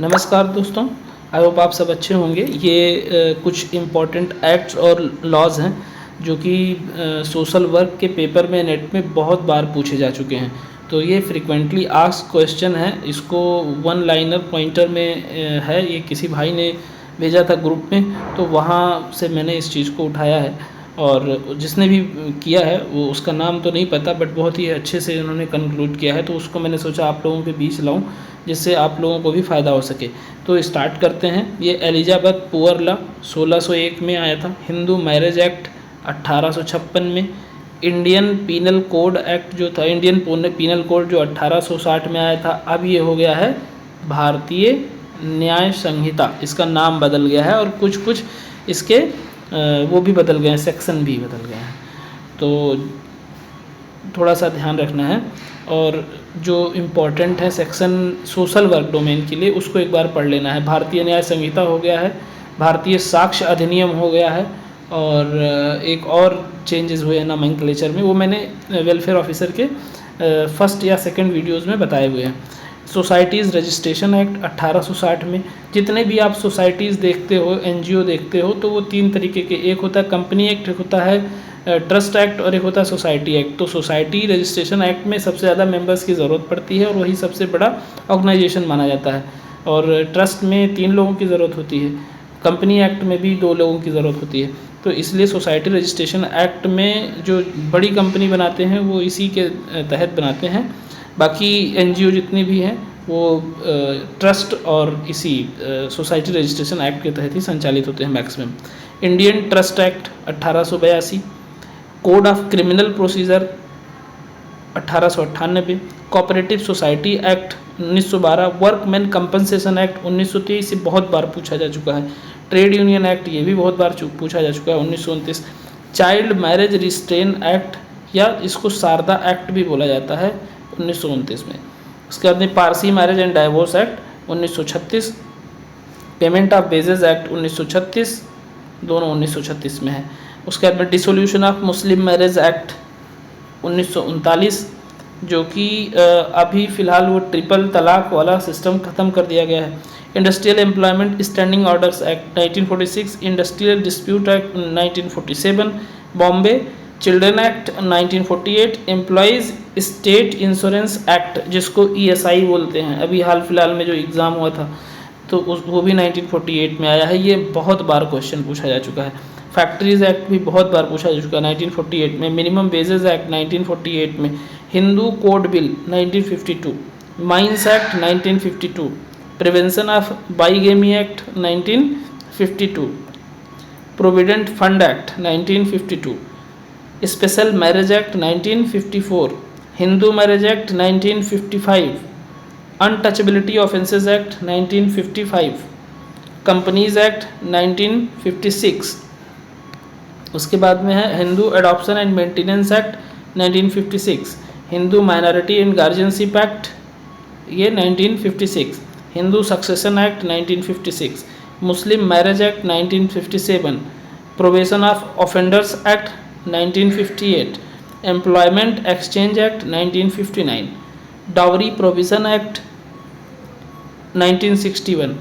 नमस्कार दोस्तों, I hope आप सब अच्छे होंगे। ये कुछ इम्पॉर्टेंट एक्ट्स और लॉज हैं जो कि सोशल वर्क के पेपर में नेट में बहुत बार पूछे जा चुके हैं। तो ये फ्रिक्वेंटली आस्क्ड क्वेश्चन है। इसको वन लाइनर पॉइंटर में है, ये किसी भाई ने भेजा था ग्रुप में, तो वहाँ से मैंने इस चीज़ को उठाया है। और जिसने भी किया है वो, उसका नाम तो नहीं पता, बट बहुत ही अच्छे से उन्होंने कंक्लूड किया है, तो उसको मैंने सोचा आप लोगों के बीच लाऊं जिससे आप लोगों को भी फ़ायदा हो सके। तो स्टार्ट करते हैं। ये एलिजाबेथ पुअर लॉ 1601 में आया था। हिंदू मैरिज एक्ट 1856 में। इंडियन पीनल कोड एक्ट जो था, इंडियन पीनल कोड जो 1860 में आया था, अब ये हो गया है भारतीय न्याय संहिता। इसका नाम बदल गया है और कुछ कुछ इसके वो भी बदल गए हैं, सेक्शन भी बदल गए हैं, तो थोड़ा सा ध्यान रखना है। और जो इम्पोर्टेंट है सेक्शन सोशल वर्क डोमेन के लिए, उसको एक बार पढ़ लेना है। भारतीय न्याय संहिता हो गया है, भारतीय साक्ष्य अधिनियम हो गया है, और एक और चेंजेस हुए हैं नोमेनक्लेचर में, वो मैंने वेलफेयर ऑफिसर के फर्स्ट या सेकंड वीडियोस में बताए हुए हैं। सोसाइटीज़ रजिस्ट्रेशन एक्ट 1860 में। जितने भी आप सोसाइटीज़ देखते हो, एनजीओ देखते हो, तो वो तीन तरीके के, एक होता है कंपनी एक्ट, एक होता है ट्रस्ट एक्ट, और एक होता है सोसाइटी एक्ट। तो सोसाइटी रजिस्ट्रेशन एक्ट में सबसे ज़्यादा मेंबर्स की ज़रूरत पड़ती है और वही सबसे बड़ा ऑर्गेनाइजेशन माना जाता है। और ट्रस्ट में 3 लोगों की ज़रूरत होती है, कंपनी एक्ट में भी 2 लोगों की ज़रूरत होती है। तो इसलिए सोसाइटी रजिस्ट्रेशन एक्ट में जो बड़ी कंपनी बनाते हैं वो इसी के तहत बनाते हैं। बाकी एनजीओ जितनी भी हैं वो ट्रस्ट और इसी सोसाइटी रजिस्ट्रेशन एक्ट के तहत ही संचालित होते हैं maximum. Indian trust act 1882, code of criminal procedure 1898, cooperative society act 1912, workman compensation act 1923 से बहुत बार पूछा जा चुका है। ट्रेड यूनियन एक्ट ये भी बहुत बार पूछा जा चुका है 1929। चाइल्ड मैरिज रिस्ट्रेन एक्ट, या इसको शारदा एक्ट भी बोला जाता है, 1929 में। उसके बाद में Parsi marriage and divorce act 1936, payment of wages act 1936, दोनों 1936 में है। उसके बाद में dissolution of Muslim marriage act 1939, जो कि अभी फ़िलहाल वो ट्रिपल तलाक वाला सिस्टम ख़त्म कर दिया गया है। Industrial employment standing orders act 1946, industrial dispute act 1947, Bombay children act 1948, employees state insurance act जिसको ESI बोलते हैं, अभी हाल फिलहाल में जो एग्ज़ाम हुआ था तो वो भी 1948 में आया है। ये बहुत बार क्वेश्चन पूछा जा चुका है। फैक्ट्रीज़ एक्ट भी बहुत बार पूछा जा चुका है 1948 में। मिनिमम वेजेस एक्ट 1948 में। Hindu code bill 1952, mines act 1952, prevention of bigamy act 1952, provident fund act 1952, special marriage act 1954, Hindu marriage act 1955, untouchability offences act 1955, companies act 1956। उसके बाद में है Hindu adoption and maintenance act 1956, Hindu minority and guardianship act ये 1956, Hindu succession act 1956, Muslim marriage act 1957, probation of offenders act 1958, employment exchange act 1959, dowry provision act 1961,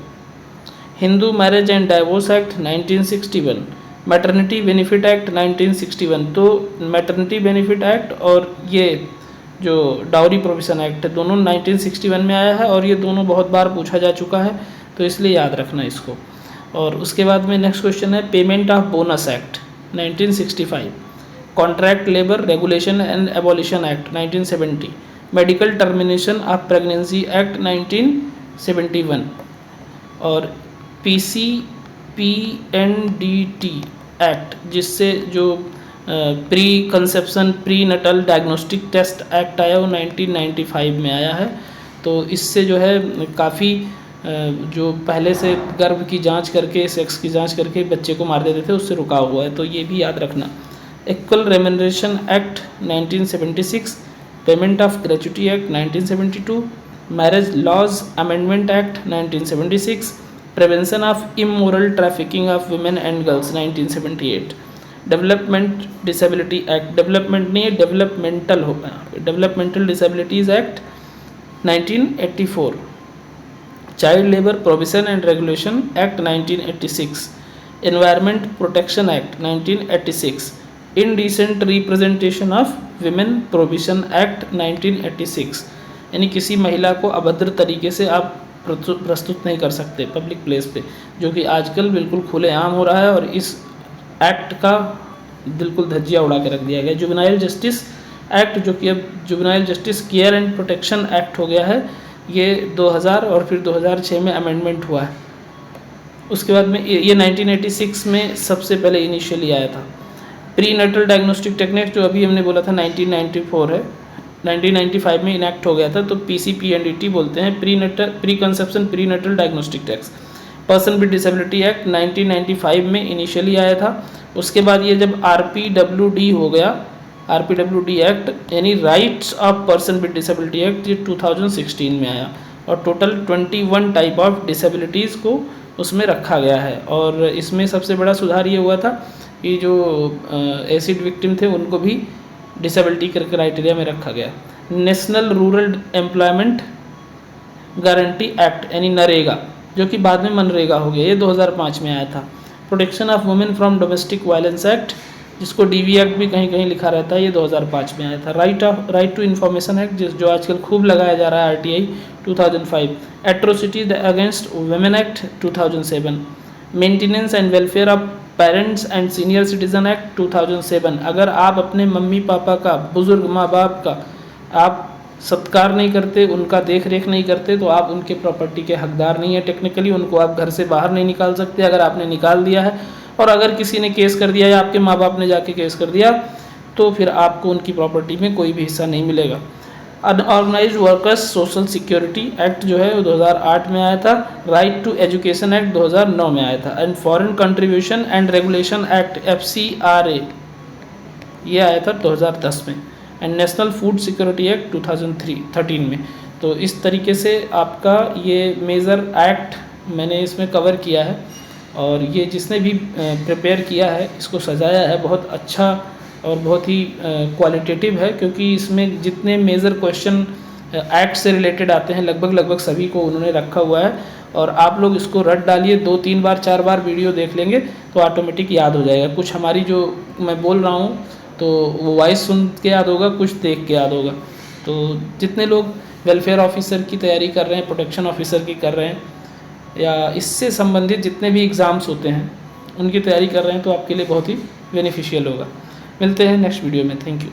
Hindu marriage and divorce act 1961, maternity benefit act 1961। तो maternity benefit act और ये जो dowry provision act है दोनों 1961 में आया है, और ये दोनों बहुत बार पूछा जा चुका है, तो इसलिए याद रखना इसको। और उसके बाद में नेक्स्ट क्वेश्चन है payment of bonus act 1965, contract labour regulation and abolition act 1970, medical termination of pregnancy act 1971, और PCPNDT एक्ट जिससे जो pre conception prenatal diagnostic test act आया वो 1995 में आया है। तो इससे जो है काफ़ी जो पहले से गर्भ की जांच करके, सेक्स की जांच करके बच्चे को मार देते थे, उससे रुका हुआ है, तो ये भी याद रखना। Equal remuneration act 1976, payment of gratuity act 1972, marriage laws amendment act 1976, prevention of immoral trafficking of women and girls 1978, development disability act, development नहीं डेवलपमेंटल होगा, developmental disabilities act 1984, child labour provision and regulation act 1986, environment protection act 1986, indecent representation of women provision act 1986, यानी किसी महिला को अभद्र तरीके से आप प्रस्तुत नहीं कर सकते पब्लिक प्लेस पे, जो कि आजकल बिल्कुल खुलेआम हो रहा है और इस एक्ट का बिल्कुल धज्जिया उड़ा के रख दिया गया। जुवेनाइल जस्टिस एक्ट, जो कि अब juvenile justice care and protection act हो गया है, ये 2000 और फिर 2006 में अमेंडमेंट हुआ है। उसके बाद में ये 1986 में सबसे पहले इनिशियली आया था। प्री नटल डायग्नोस्टिक टेक्निक, जो अभी हमने बोला था 1994 है, 1995 में इनेक्ट हो गया था, तो PCPNDT बोलते हैं, pre conception prenatal diagnostic test. Person with disability act 1995 में इनिशियली आया था। उसके बाद ये जब RPWD हो गया, RPWD एक्ट यानी rights of person with disability act, ये 2016 में आया और टोटल 21 टाइप ऑफ डिसेबिलिटीज़ को उसमें रखा गया है। और इसमें सबसे बड़ा सुधार ये हुआ था कि जो एसिड विक्टिम थे उनको भी डिसेबिलिटी के क्राइटेरिया में रखा गया। National rural employment guarantee act यानी नरेगा, जो कि बाद में मनरेगा हो गया, ये 2005 में आया था। Protection of women from domestic violence act, जिसको DV एक्ट भी कहीं कहीं लिखा रहता है, ये 2005 में आया था। राइट टू इन्फॉर्मेशन एक्ट, जो आजकल खूब लगाया जा रहा है, RTI 2005। Atrocities against women act 2007। Maintenance and welfare of parents and senior citizen act 2007। अगर आप अपने मम्मी पापा का, बुज़ुर्ग माँ बाप का आप सत्कार नहीं करते, उनका देख रेख नहीं करते, तो आप उनके प्रॉपर्टी के हकदार नहीं है। टेक्निकली उनको आप घर से बाहर नहीं निकाल सकते। अगर आपने निकाल दिया है और अगर किसी ने केस कर दिया या आपके माँ बाप ने जाके केस कर दिया, तो फिर आपको उनकी प्रॉपर्टी में कोई भी हिस्सा नहीं मिलेगा। Unorganised workers social security act जो है वो 2008 में आया था। राइट टू एजुकेशन एक्ट 2009 में आया था। And foreign contribution and regulation act FCRA ये आया था 2010 में। And national food security act 2013 में। तो इस तरीके से आपका ये मेजर एक्ट मैंने इसमें कवर किया है और ये जिसने भी प्रिपेयर किया है, इसको सजाया है, बहुत अच्छा और बहुत ही क्वालिटेटिव है, क्योंकि इसमें जितने मेजर क्वेश्चन एक्ट से रिलेटेड आते हैं लगभग सभी को उन्होंने रखा हुआ है। और आप लोग इसको रट डालिए, 2-3 बार 4 बार वीडियो देख लेंगे तो ऑटोमेटिक याद हो जाएगा। कुछ हमारी जो मैं बोल रहा हूँ तो वो वॉइस सुन के याद होगा, कुछ देख के याद होगा। तो जितने लोग वेलफेयर ऑफिसर की तैयारी कर रहे हैं, प्रोटेक्शन ऑफिसर की कर रहे हैं, या इससे संबंधित जितने भी एग्ज़ाम्स होते हैं उनकी तैयारी कर रहे हैं, तो आपके लिए बहुत ही बेनिफिशियल होगा। मिलते हैं नेक्स्ट वीडियो में। Thank you.